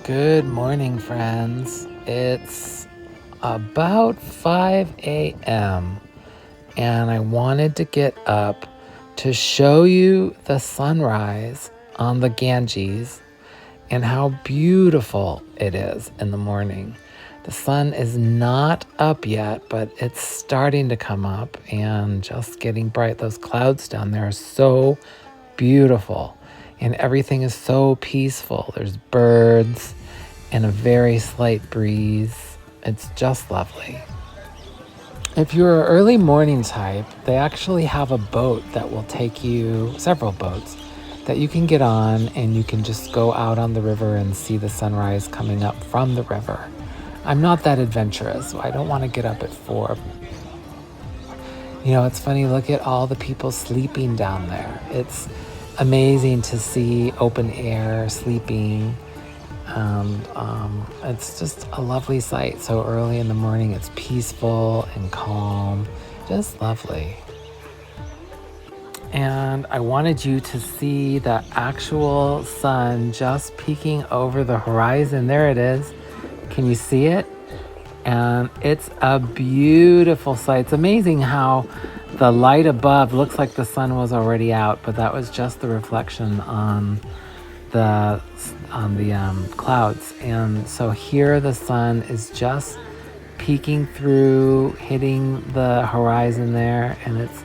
Good morning, friends. It's about 5 a.m. and I wanted to get up to show you the sunrise on the Ganges and how beautiful it is in the morning. The sun is not up yet, but it's starting to come up and just getting bright. Those clouds down there are so beautiful and everything is so peaceful. There's birds and a very slight breeze. It's just lovely. If you're an early morning type, they actually have a boat that will take you, several boats, that you can get on and you can just go out on the river and see the sunrise coming up from the river. I'm not that adventurous, so I don't want to get up at 4. You know, it's funny, look at all the people sleeping down there. It's amazing to see open air sleeping, and it's just a lovely sight. So early in the morning, it's peaceful and calm, just lovely. And I wanted you to see the actual sun just peeking over the horizon. There it is. Can you see it? And it's a beautiful sight. It's amazing how the light above looks like the sun was already out, but that was just the reflection on the clouds. And so here the sun is just peeking through, hitting the horizon there, and it's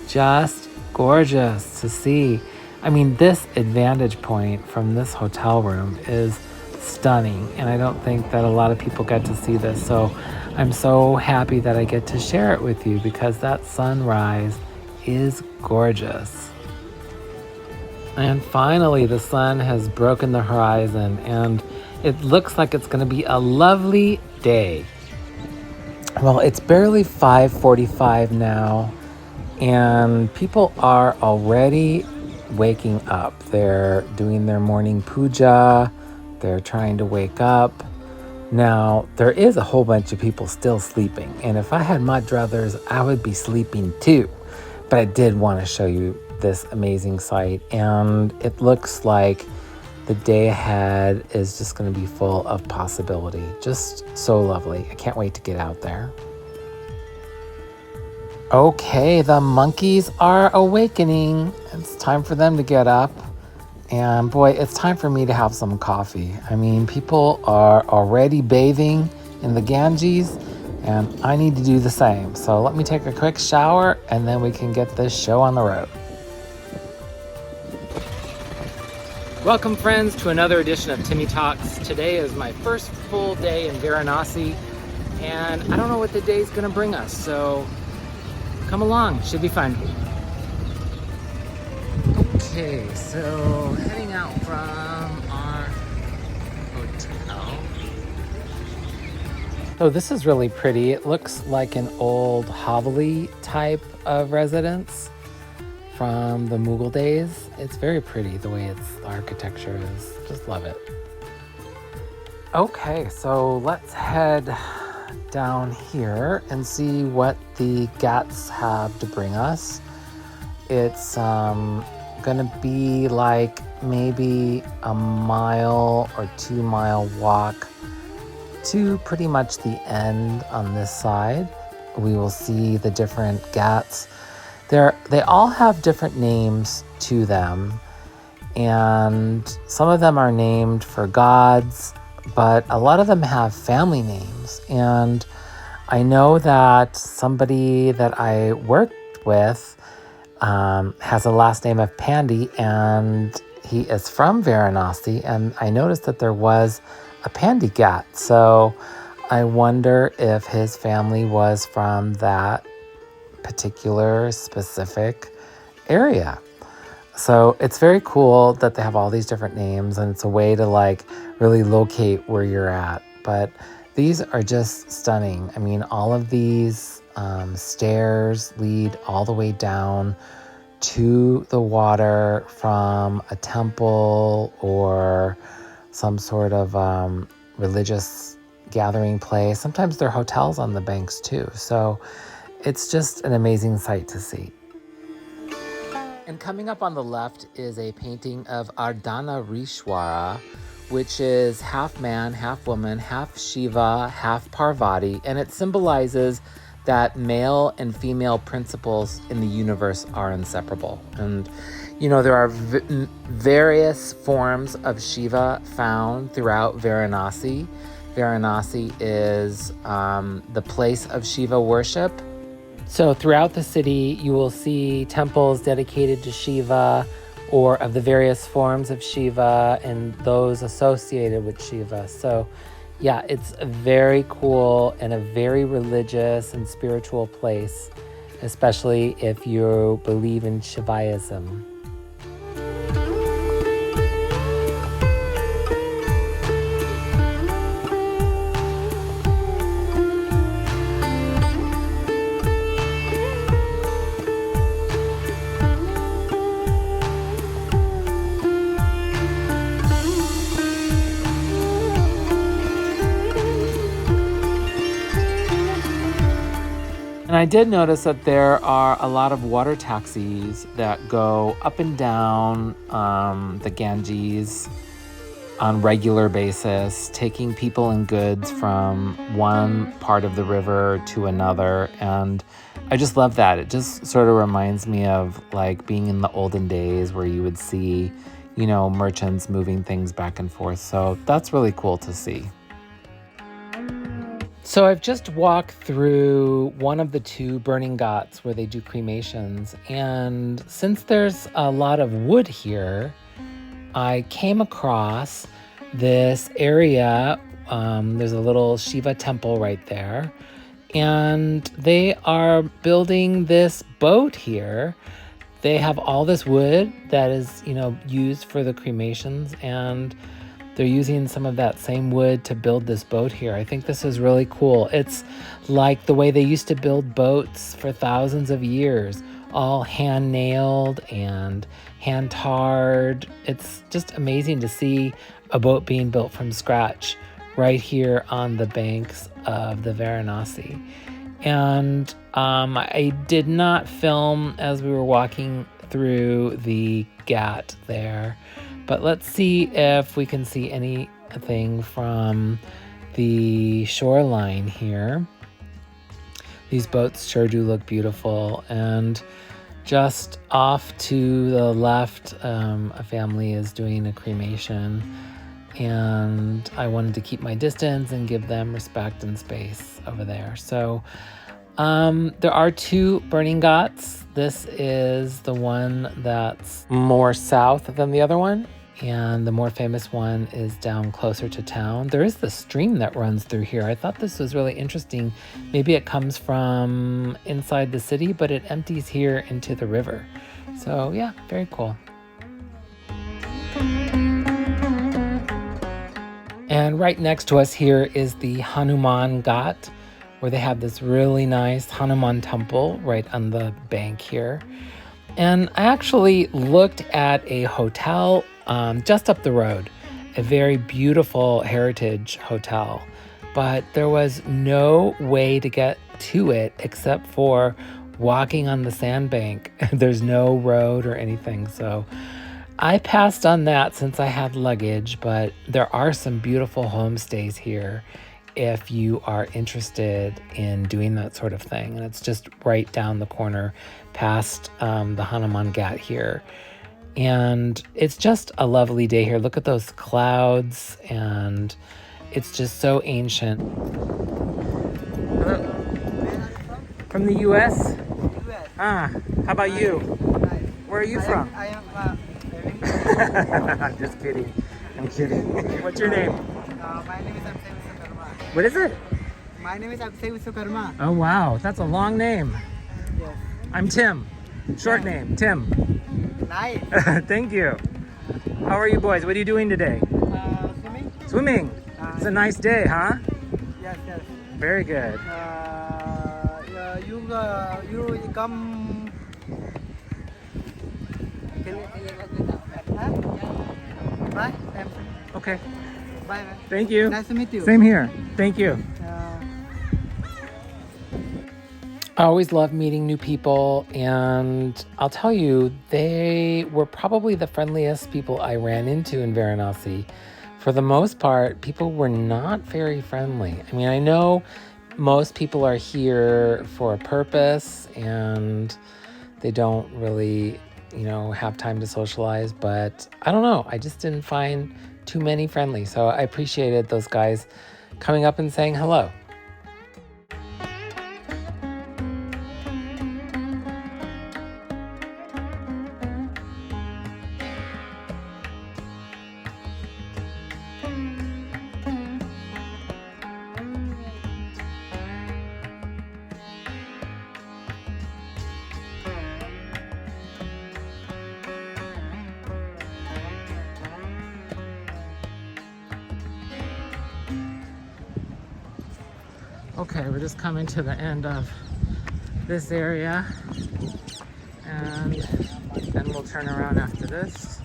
just gorgeous to see. I mean, this vantage point from this hotel room is stunning, and I don't think that a lot of people get to see this, so I'm so happy that I get to share it with you because that sunrise is gorgeous. And finally, the sun has broken the horizon, and it looks like it's going to be a lovely day. Well, it's barely 5:45 now, and people are already waking up. They're doing their morning puja. They're trying to wake up. Now, there is a whole bunch of people still sleeping, and if I had my druthers, I would be sleeping too. But I did want to show you this amazing sight, and it looks like the day ahead is just going to be full of possibility. Just so lovely. I can't wait to get out there. Okay, the monkeys are awakening. It's time for them to get up. And boy, it's time for me to have some coffee. I mean, people are already bathing in the Ganges, and I need to do the same. So let me take a quick shower, and then we can get this show on the road. Welcome, friends, to another edition of Timmy Talks. Today is my first full day in Varanasi, and I don't know what the day's gonna bring us, so come along, should be fun. Okay, so heading out from our hotel. So this is really pretty. It looks like an old Haveli type of residence from the Mughal days. It's very pretty the way the architecture is. Just love it. Okay, so let's head down here and see what the Ghats have to bring us. It's gonna be like maybe a 1 or 2 mile walk to pretty much the end on this side. We will see the different Ghats. They all have different names to them, and some of them are named for gods, but a lot of them have family names. And I know that somebody that I worked with has a last name of Pandey, and he is from Varanasi, and I noticed that there was a Pandey Ghat, so I wonder if his family was from that particular specific area. So it's very cool that they have all these different names, and it's a way to like really locate where you're at. But these are just stunning. I mean, all of these stairs lead all the way down to the water from a temple or some sort of religious gathering place. Sometimes there are hotels on the banks too. So it's just an amazing sight to see. And coming up on the left is a painting of Ardhanarishwara, which is half man, half woman, half Shiva, half Parvati, and it symbolizes that male and female principles in the universe are inseparable. And there are various forms of Shiva found throughout Varanasi. Varanasi is the place of Shiva worship. So throughout the city, you will see temples dedicated to Shiva or of the various forms of Shiva and those associated with Shiva. So yeah, it's a very cool and a very religious and spiritual place, especially if you believe in Shivaism. And I did notice that there are a lot of water taxis that go up and down the Ganges on regular basis, taking people and goods from one part of the river to another. And I just love that. It just sort of reminds me of like being in the olden days where you would see, merchants moving things back and forth. So that's really cool to see. So I've just walked through one of the two burning ghats where they do cremations. And since there's a lot of wood here, I came across this area. There's a little Shiva temple right there. And they are building this boat here. They have all this wood that is, used for the cremations, and they're using some of that same wood to build this boat here. I think this is really cool. It's like the way they used to build boats for thousands of years, all hand nailed and hand tarred. It's just amazing to see a boat being built from scratch right here on the banks of the Varanasi. And I did not film as we were walking through the Ghat there, but let's see if we can see anything from the shoreline here. These boats sure do look beautiful. And just off to the left, a family is doing a cremation. And I wanted to keep my distance and give them respect and space over there. So there are two burning ghats. This is the one that's more south than the other one. And the more famous one is down closer to town. There is the stream that runs through here. I thought this was really interesting. Maybe it comes from inside the city, but it empties here into the river. So yeah, very cool. And right next to us here is the Hanuman Ghat, where they have this really nice Hanuman temple right on the bank here. And I actually looked at a hotel just up the road, a very beautiful heritage hotel, but there was no way to get to it except for walking on the sandbank. There's no road or anything, so I passed on that since I had luggage, but there are some beautiful homestays here if you are interested in doing that sort of thing. And it's just right down the corner past the Hanuman Ghat here. And it's just a lovely day here. Look at those clouds, and it's just so ancient. Hello. From the U.S.? U.S. Ah, how about you? Where are you from? I am I'm just kidding. I'm kidding. What's your name? My name is Vishwanath. What is it? My name is Vishwanath. Oh, wow. That's a long name. Yes. I'm Tim. Short name, Tim. Nice. Thank you. How are you boys? What are you doing today? Swimming. Swimming. It's a nice day, huh? Yes, yes. Very good. You come. Bye. Okay. Bye. Thank you. Nice to meet you. Same here. Thank you. I always love meeting new people, and I'll tell you, they were probably the friendliest people I ran into in Varanasi. for the most part, people were not very friendly. I mean, I know most people are here for a purpose and they don't really, have time to socialize, but I don't know. I just didn't find too many friendly. So I appreciated those guys coming up and saying hello. Okay, we're just coming to the end of this area, and then we'll turn around after this.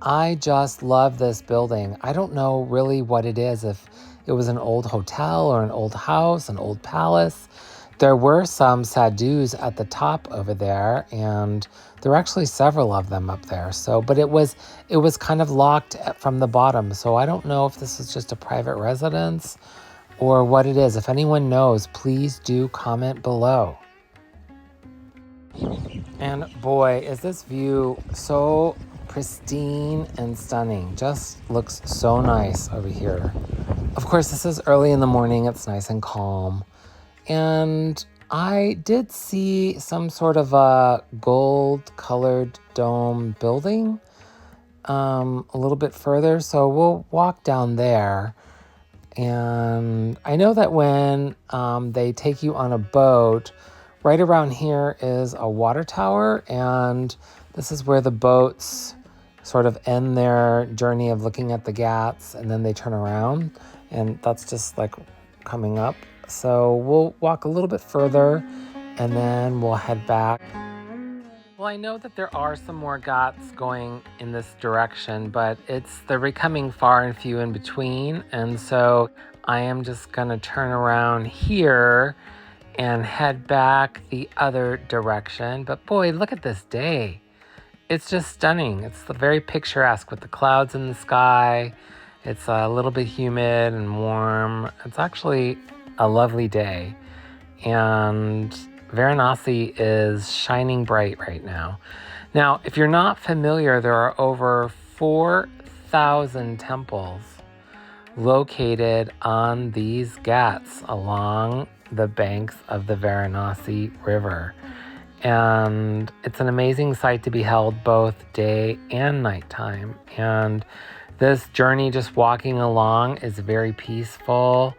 I just love this building. I don't know really what it is, if it was an old hotel or an old house, an old palace. There were some sadhus at the top over there, and there were actually several of them up there. So, but it was kind of locked from the bottom. So I don't know if this is just a private residence or what it is. If anyone knows, please do comment below. And boy, is this view so pristine and stunning. Just looks so nice over here. Of course, this is early in the morning. It's nice and calm. And I did see some sort of a gold-colored dome building a little bit further. So we'll walk down there. And I know that when they take you on a boat, right around here is a water tower, and this is where the boats sort of end their journey of looking at the Ghats, and then they turn around, and that's just like coming up. So we'll walk a little bit further, and then we'll head back. Well, I know that there are some more Ghats going in this direction, but they're becoming far and few in between, and so I am just gonna turn around here and head back the other direction. But boy, look at this day. It's just stunning. It's very picturesque with the clouds in the sky. It's a little bit humid and warm. It's actually a lovely day. And Varanasi is shining bright right now. Now, if you're not familiar, there are over 4,000 temples located on these Ghats along the banks of the Varanasi River. And it's an amazing sight to be held both day and nighttime. And this journey just walking along is very peaceful.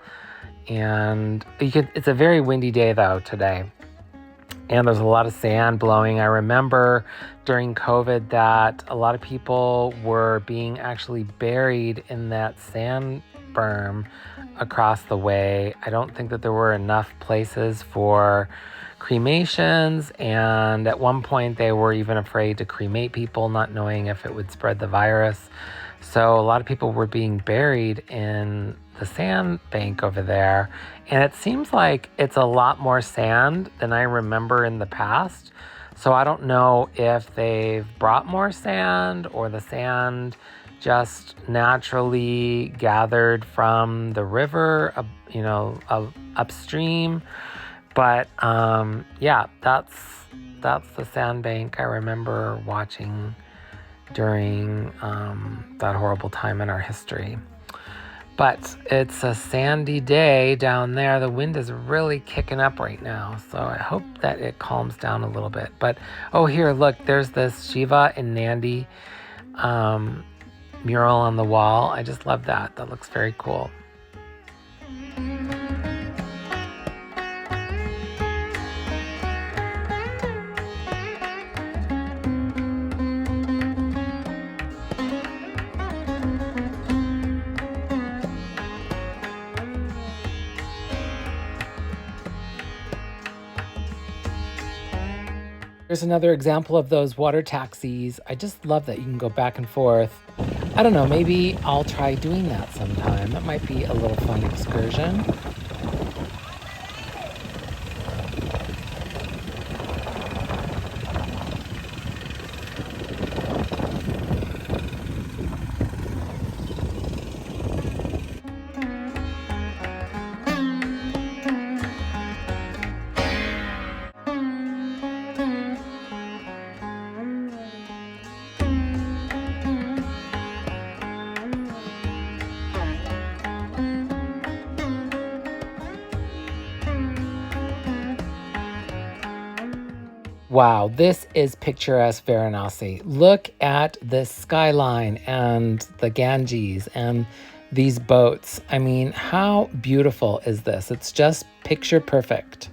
And it's a very windy day though today. And there's a lot of sand blowing. I remember during COVID that a lot of people were being actually buried in that sand berm across the way. I don't think that there were enough places for cremations, and at one point they were even afraid to cremate people, not knowing if it would spread the virus. So a lot of people were being buried in the sand bank over there, and it seems like it's a lot more sand than I remember in the past. So I don't know if they've brought more sand or the sand just naturally gathered from the river, upstream. But yeah, that's the sandbank I remember watching during that horrible time in our history. But it's a sandy day down there. The wind is really kicking up right now, so I hope that it calms down a little bit. But oh, here, look, there's this Shiva and Nandi mural on the wall. I just love that. That looks very cool. Here's another example of those water taxis. I just love that you can go back and forth I don't know, maybe I'll try doing that sometime. That might be a little fun excursion. Wow, this is picturesque Varanasi. Look at this skyline and the Ganges and these boats. I mean, how beautiful is this? It's just picture perfect.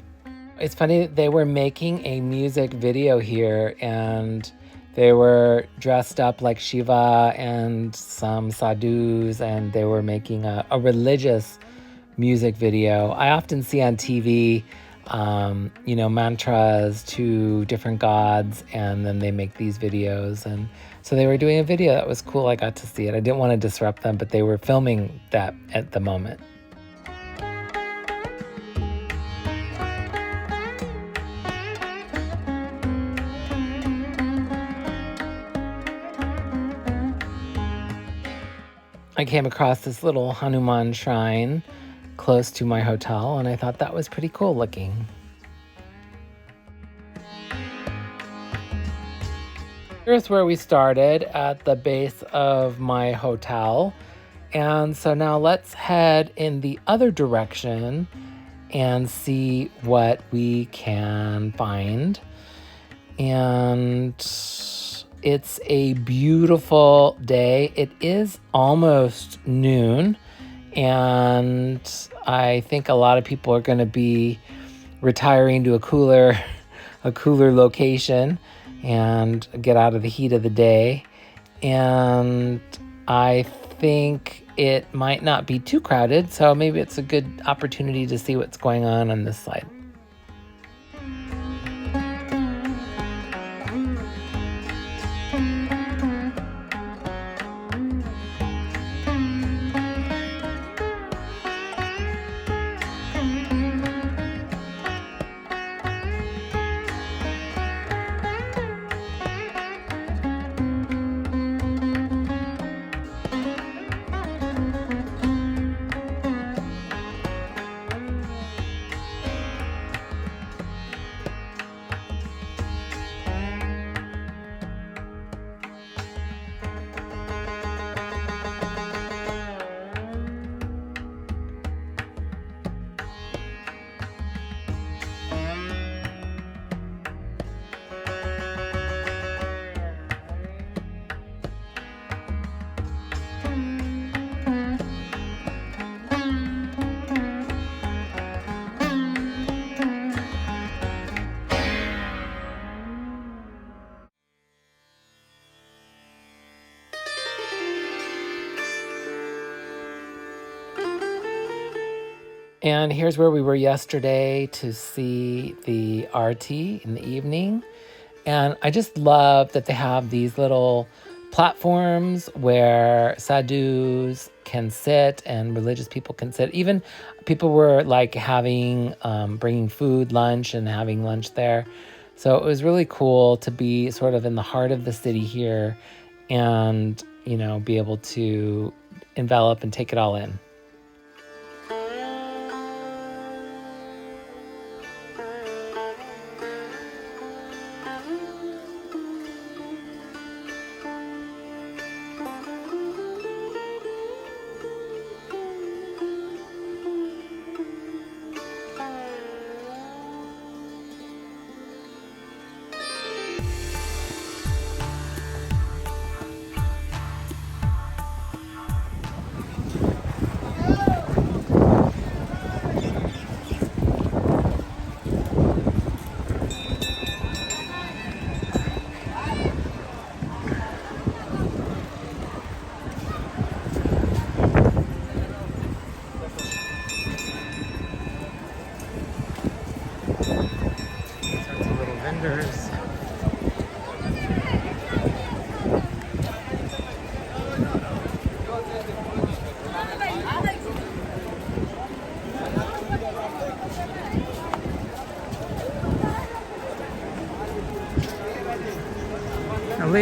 It's funny that they were making a music video here and they were dressed up like Shiva and some sadhus, and they were making a religious music video. I often see on TV, mantras to different gods, and then they make these videos. And so they were doing a video that was cool. I got to see it. I didn't want to disrupt them, but they were filming that at the moment. I came across this little Hanuman shrine close to my hotel, and I thought that was pretty cool looking. Here's where we started, at the base of my hotel. And so now let's head in the other direction and see what we can find. And it's a beautiful day. It is almost noon, and I think a lot of people are going to be retiring to a cooler location and get out of the heat of the day. And I think it might not be too crowded, so maybe it's a good opportunity to see what's going on this side. And here's where we were yesterday to see the arti in the evening. And I just love that they have these little platforms where sadhus can sit and religious people can sit. Even people were like bringing food, lunch, and having lunch there. So it was really cool to be sort of in the heart of the city here and, be able to envelop and take it all in.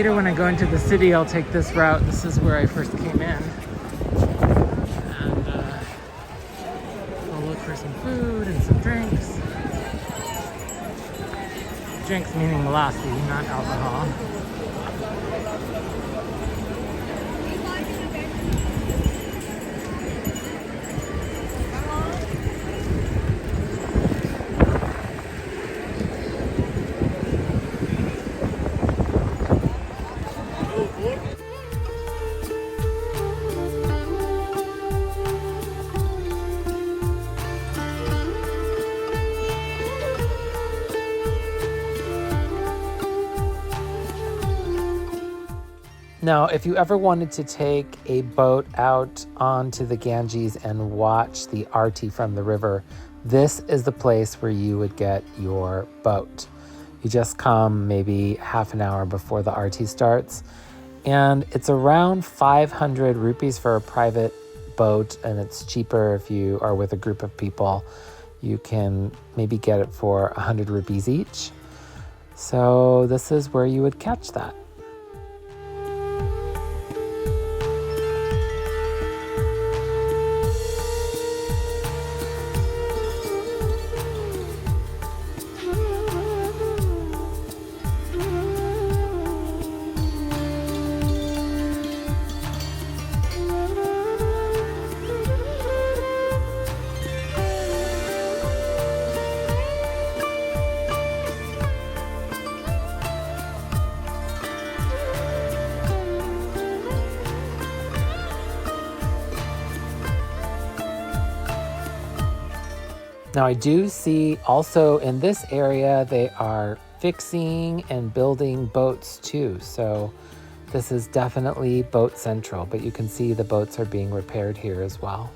later when I go into the city, I'll take this route. This is where I first came in. And I'll look for some food and some drinks. Drinks meaning lassi, not alcohol. Now, if you ever wanted to take a boat out onto the Ganges and watch the Aarti from the river, this is the place where you would get your boat. You just come maybe half an hour before the Aarti starts, and it's around 500 rupees for a private boat, and it's cheaper if you are with a group of people. You can maybe get it for 100 rupees each. So this is where you would catch that. Now I do see also in this area, they are fixing and building boats too. So this is definitely boat central, but you can see the boats are being repaired here as well.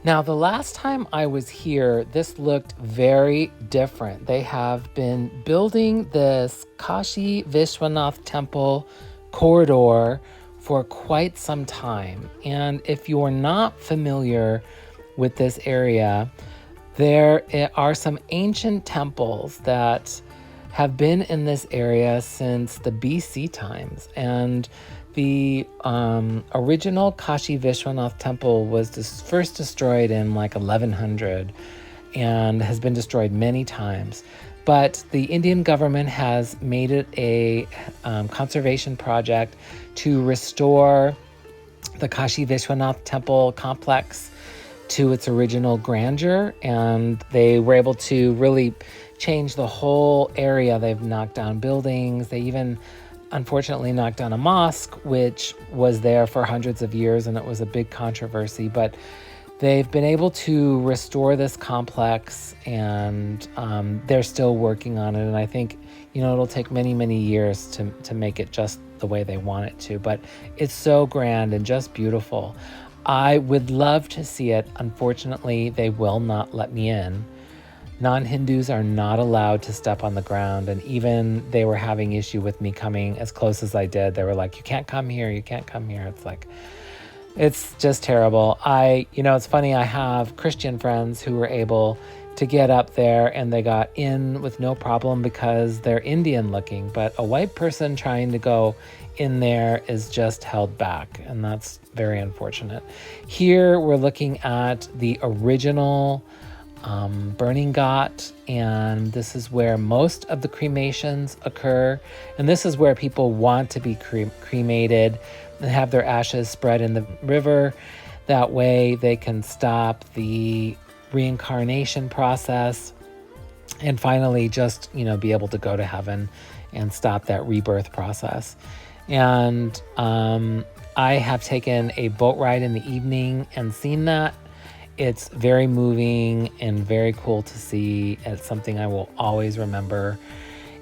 Now, the last time I was here, this looked very different. They have been building this Kashi Vishwanath temple corridor for quite some time. And if you're not familiar with this area, there are some ancient temples that have been in this area since the BC times. And the original Kashi Vishwanath temple was first destroyed in like 1100 and has been destroyed many times. But the Indian government has made it a conservation project to restore the Kashi Vishwanath temple complex to its original grandeur. And they were able to really change the whole area. They've knocked down buildings. They even unfortunately knocked down a mosque, which was there for hundreds of years, and it was a big controversy. But they've been able to restore this complex, and they're still working on it. And I think, it'll take many, many years to make it just the way they want it to. But it's so grand and just beautiful. I would love to see it. Unfortunately, they will not let me in. Non-Hindus are not allowed to step on the ground, and even they were having issue with me coming as close as I did. They were like, you can't come here, you can't come here. It's like, it's just terrible. It's funny, I have Christian friends who were able to get up there and they got in with no problem because they're Indian looking, but a white person trying to go in there is just held back, and that's very unfortunate. Here we're looking at the original burning Ghat, and this is where most of the cremations occur, and this is where people want to be cremated and have their ashes spread in the river. That way they can stop the reincarnation process and finally just be able to go to heaven and stop that rebirth process. And I have taken a boat ride in the evening and seen that. It's very moving and very cool to see. It's something I will always remember.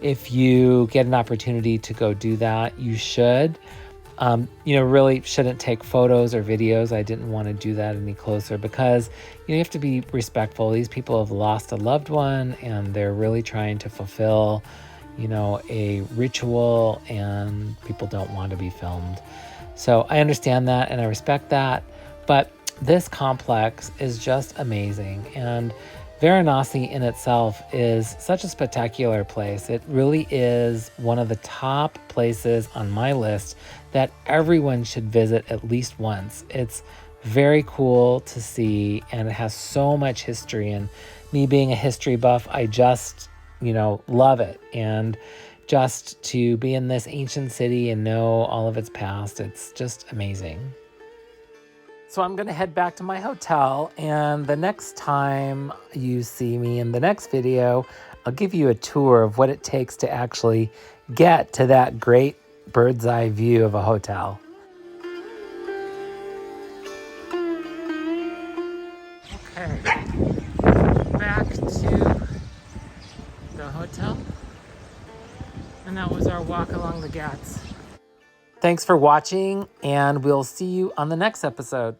If you get an opportunity to go do that, you should. Really shouldn't take photos or videos. I didn't want to do that any closer because you have to be respectful. These people have lost a loved one and they're really trying to fulfill, a ritual, and people don't want to be filmed. So I understand that and I respect that. But this complex is just amazing, and Varanasi in itself is such a spectacular place. It really is one of the top places on my list that everyone should visit at least once. It's very cool to see, and it has so much history, and me being a history buff, I just, love it. And just to be in this ancient city and know all of its past, it's just amazing. So I'm going to head back to my hotel, and the next time you see me in the next video, I'll give you a tour of what it takes to actually get to that great bird's eye view of a hotel. Okay, back to the hotel, and that was our walk along the Ghats. Thanks for watching, and we'll see you on the next episode.